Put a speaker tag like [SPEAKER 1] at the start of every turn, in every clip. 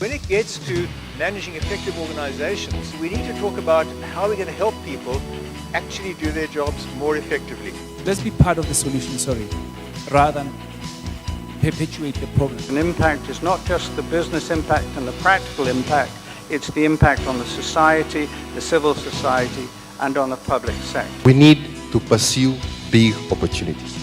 [SPEAKER 1] When it gets to managing effective organizations, we need to talk about how we're going to help people actually do their jobs more effectively.
[SPEAKER 2] Let's be part of the solution, rather than perpetuate the problem.
[SPEAKER 3] An impact is not just the business impact and the practical impact, it's the impact on the society, the civil society, and on the public sector.
[SPEAKER 4] We need to pursue big opportunities.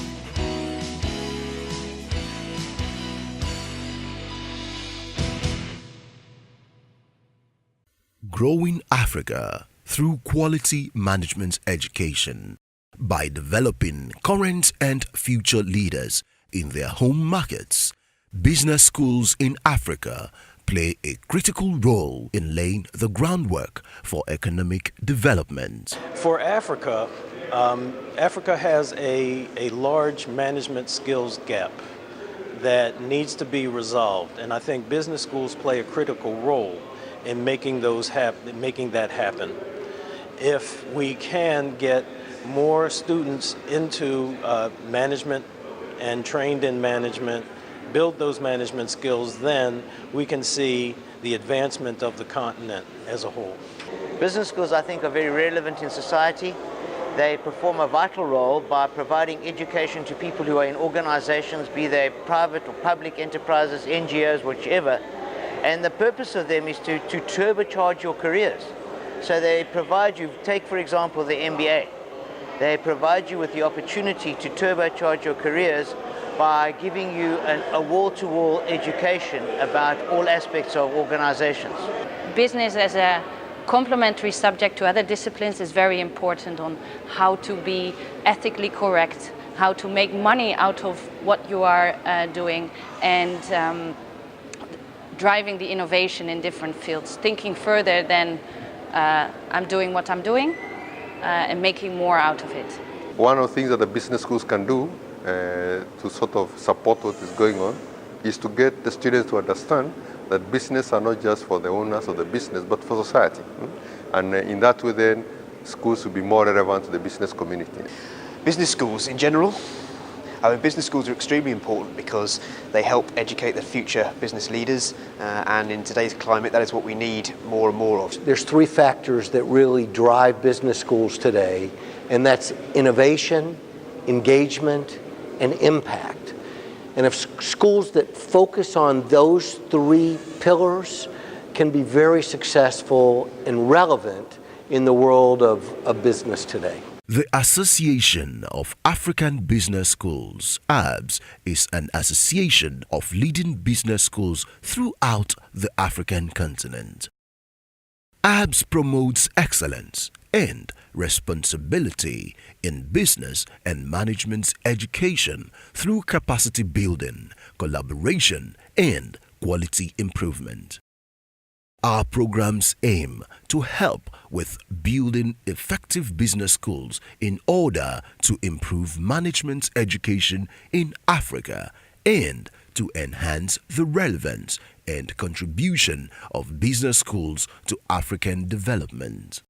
[SPEAKER 5] Growing Africa through quality management education by developing current and future leaders in their home markets. Business schools in Africa play a critical role in laying the groundwork for economic development.
[SPEAKER 6] For Africa, Africa has a large management skills gap that needs to be resolved, and I think business schools play a critical role in making that happen. If we can get more students into management and trained in management, build those management skills, then we can see the advancement of the continent as a whole.
[SPEAKER 7] Business schools, I think, are very relevant in society. They perform a vital role by providing education to people who are in organizations, be they private or public enterprises, NGOs, whichever. And the purpose of them is to turbocharge your careers. So they provide you, take for example the MBA, they provide you with the opportunity to turbocharge your careers by giving you a wall-to-wall education about all aspects of organizations.
[SPEAKER 8] Business as a complementary subject to other disciplines is very important on how to be ethically correct, how to make money out of what you are doing, and driving the innovation in different fields, thinking further than I'm doing what I'm doing and making more out of it.
[SPEAKER 4] One of the things that the business schools can do to sort of support what is going on is to get the students to understand that business are not just for the owners of the business, but for society. And in that way then, schools will be more relevant to the business community.
[SPEAKER 9] Business schools in general, business schools are extremely important because they help educate the future business leaders, and in today's climate that is what we need more and more of.
[SPEAKER 10] There's three factors that really drive business schools today, and that's innovation, engagement, and impact. And if schools that focus on those three pillars can be very successful and relevant in the world of business today.
[SPEAKER 5] The Association of African Business Schools, AABS, is an association of leading business schools throughout the African continent. AABS promotes excellence and responsibility in business and management education through capacity building, collaboration, and quality improvement. Our programs aim to help with building effective business schools in order to improve management education in Africa and to enhance the relevance and contribution of business schools to African development.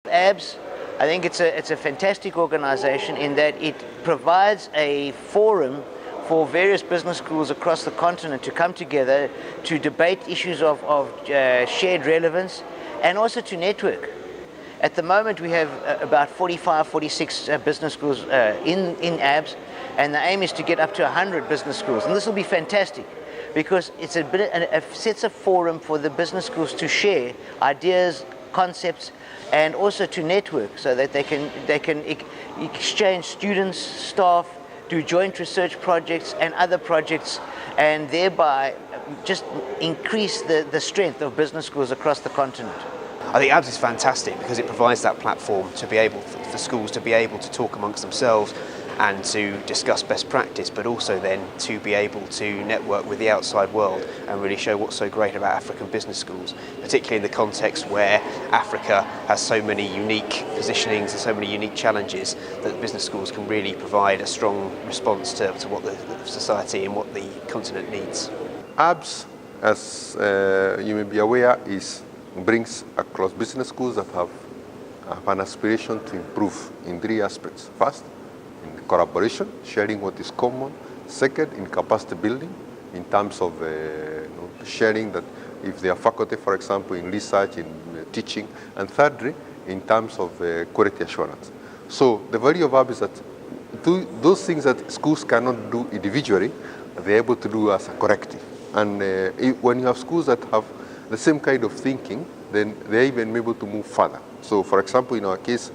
[SPEAKER 7] AABS, I think it's a fantastic organization in that it provides a forum for various business schools across the continent to come together to debate issues of shared relevance and also to network. At the moment we have about 45, 46 business schools in AABS, and the aim is to get up to 100 business schools, and this will be fantastic because it sets a forum for the business schools to share ideas, concepts, and also to network so that they can exchange students, staff, do joint research projects and other projects, and thereby just increase the strength of business schools across the continent.
[SPEAKER 9] I think AABS is fantastic because it provides that platform to be able for schools to be able to talk amongst themselves and to discuss best practice, but also then to be able to network with the outside world and really show what's so great about African business schools, particularly in the context where Africa has so many unique positionings and so many unique challenges that business schools can really provide a strong response to what the society and what the continent needs.
[SPEAKER 4] AABS, as you may be aware, brings across business schools that have an aspiration to improve in three aspects. First, in collaboration, sharing what is common. Second, in capacity building, in terms of sharing that if they are faculty, for example, in research, in teaching, and thirdly, in terms of quality assurance. So the value of AABS is that those things that schools cannot do individually, they're able to do as a collective. And when you have schools that have the same kind of thinking, then they're even able to move further. So for example, in our case,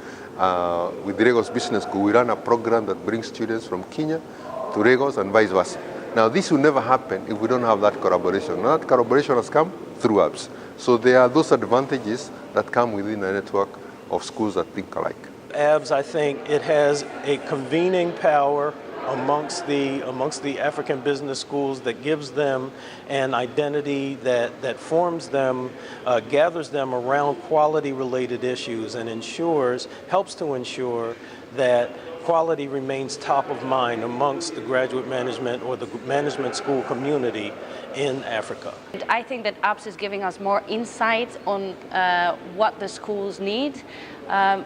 [SPEAKER 4] with the Lagos Business School, we run a program that brings students from Kenya to Lagos and vice versa. Now this will never happen if we don't have that collaboration. Now, that collaboration has come through AABS. So there are those advantages that come within a network of schools that think alike.
[SPEAKER 6] AABS, I think it has a convening power amongst the African business schools that gives them an identity that forms them, gathers them around quality-related issues and helps to ensure that quality remains top of mind amongst the graduate management or the management school community in Africa.
[SPEAKER 8] And I think that AABS is giving us more insight on what the schools need.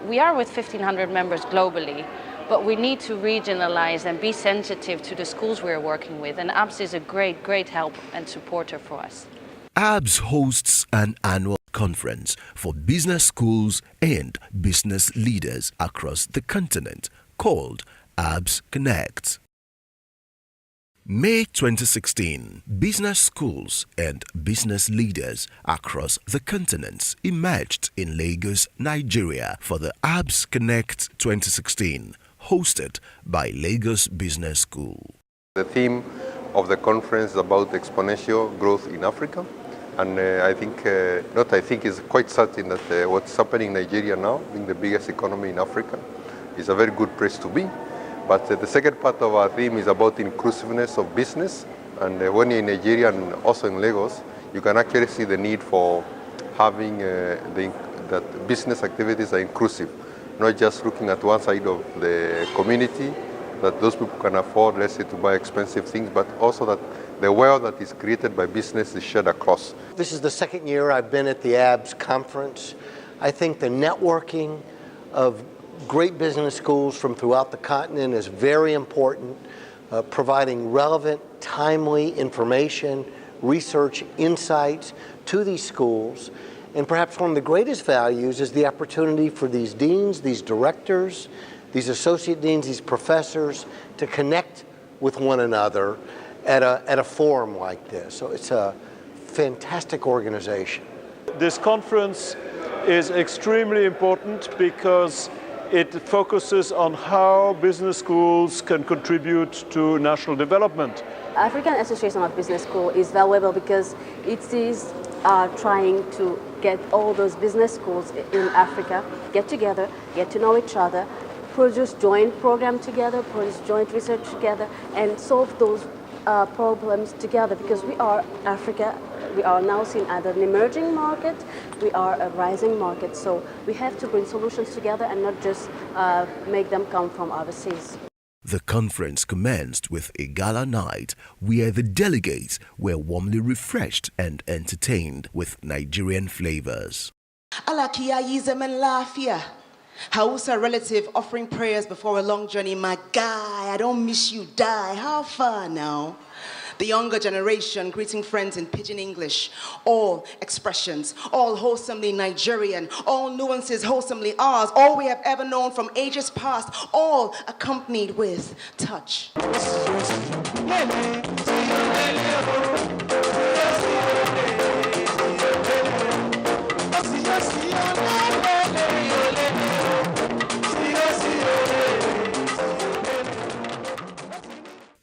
[SPEAKER 8] We are with 1,500 members globally, but we need to regionalize and be sensitive to the schools we're working with, and AABS is a great help and supporter for us.
[SPEAKER 5] AABS hosts an annual conference for business schools and business leaders across the continent called AABS Connect. May 2016, business schools and business leaders across the continents emerged in Lagos, Nigeria for the AABS Connect 2016, hosted by Lagos Business School.
[SPEAKER 4] The theme of the conference is about exponential growth in Africa. And it's quite certain that what's happening in Nigeria now, being the biggest economy in Africa, is a very good place to be. But the second part of our theme is about inclusiveness of business. And when you're in Nigeria and also in Lagos, you can actually see the need for having that business activities are inclusive, not just looking at one side of the community, that those people can afford, let's say, to buy expensive things, but also that the wealth that is created by business is shared across.
[SPEAKER 10] This is the second year I've been at the AABS conference. I think the networking of great business schools from throughout the continent is very important, providing relevant, timely information, research, insights to these schools. And perhaps one of the greatest values is the opportunity for these deans, these directors, these associate deans, these professors to connect with one another at a forum like this. So it's a fantastic organization.
[SPEAKER 11] This conference is extremely important because it focuses on how business schools can contribute to national development.
[SPEAKER 12] African Association of Business School is valuable because it is trying to get all those business schools in Africa get together, get to know each other, produce joint program together, produce joint research together, and solve those problems together, because we are Africa. We are now seen as an emerging market. We are a rising market. So we have to bring solutions together and not just make them come from overseas.
[SPEAKER 5] The conference commenced with a gala night where the delegates were warmly refreshed and entertained with Nigerian flavors.
[SPEAKER 13] Hausa relative offering prayers before a long journey. My guy, I don't miss you, die. How far now? The younger generation greeting friends in pidgin English. All expressions, all wholesomely Nigerian, all nuances wholesomely ours, all we have ever known from ages past, all accompanied with touch.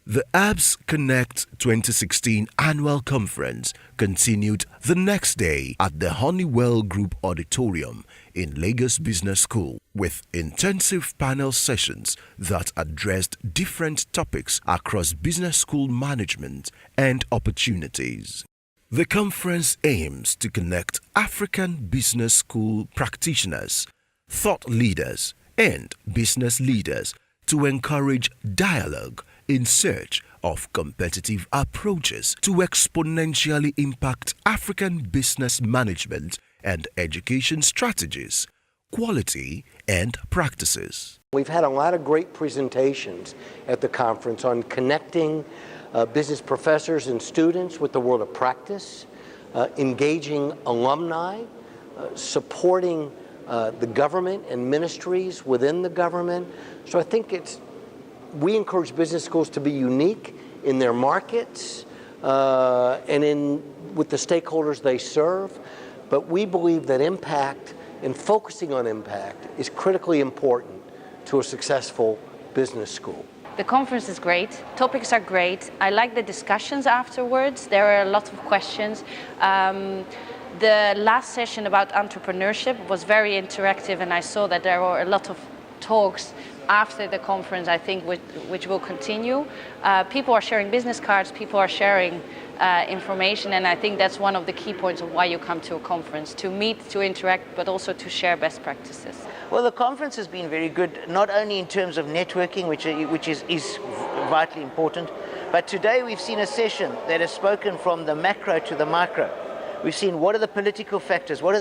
[SPEAKER 5] The AABS Connect 2016 annual conference continued the next day at the Honeywell Group Auditorium in Lagos Business School with intensive panel sessions that addressed different topics across business school management and opportunities. The conference aims to connect African business school practitioners, thought leaders, and business leaders to encourage dialogue in search of competitive approaches to exponentially impact African business management and education strategies, quality, and practices.
[SPEAKER 10] We've had a lot of great presentations at the conference on connecting business professors and students with the world of practice, engaging alumni, supporting the government and ministries within the government. So I think we encourage business schools to be unique in their markets and with the stakeholders they serve. But we believe that impact and focusing on impact is critically important to a successful business school.
[SPEAKER 8] The conference is great, topics are great. I like the discussions afterwards. There are a lot of questions. The last session about entrepreneurship was very interactive, and I saw that there were a lot of talks after the conference, I think, which will continue. People are sharing business cards, people are sharing information, and I think that's one of the key points of why you come to a conference, to meet, to interact, but also to share best practices.
[SPEAKER 7] Well, the conference has been very good, not only in terms of networking, which is vitally important, but today we've seen a session that has spoken from the macro to the micro. We've seen what are the political factors, what are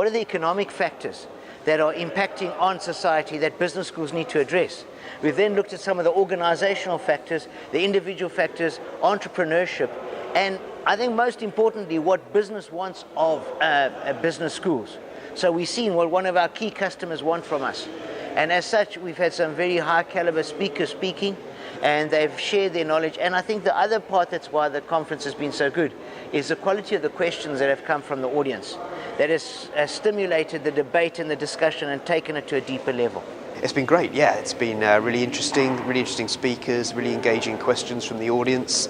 [SPEAKER 7] the economic factors that are impacting on society that business schools need to address. We've then looked at some of the organizational factors, the individual factors, entrepreneurship, and I think most importantly, what business wants of business schools. So we've seen what one of our key customers want from us. And as such, we've had some very high caliber speakers speaking, and they've shared their knowledge. And I think the other part that's why the conference has been so good is the quality of the questions that have come from the audience that has stimulated the debate and the discussion and taken it to a deeper level.
[SPEAKER 9] It's been great, yeah. It's been really interesting speakers, really engaging questions from the audience.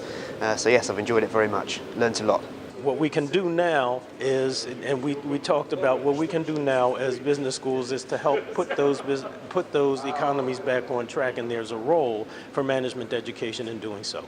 [SPEAKER 9] So yes, I've enjoyed it very much. Learned a lot.
[SPEAKER 6] What we can do now is, and we talked about what we can do now as business schools is to help put those economies back on track, and there's a role for management education in doing so.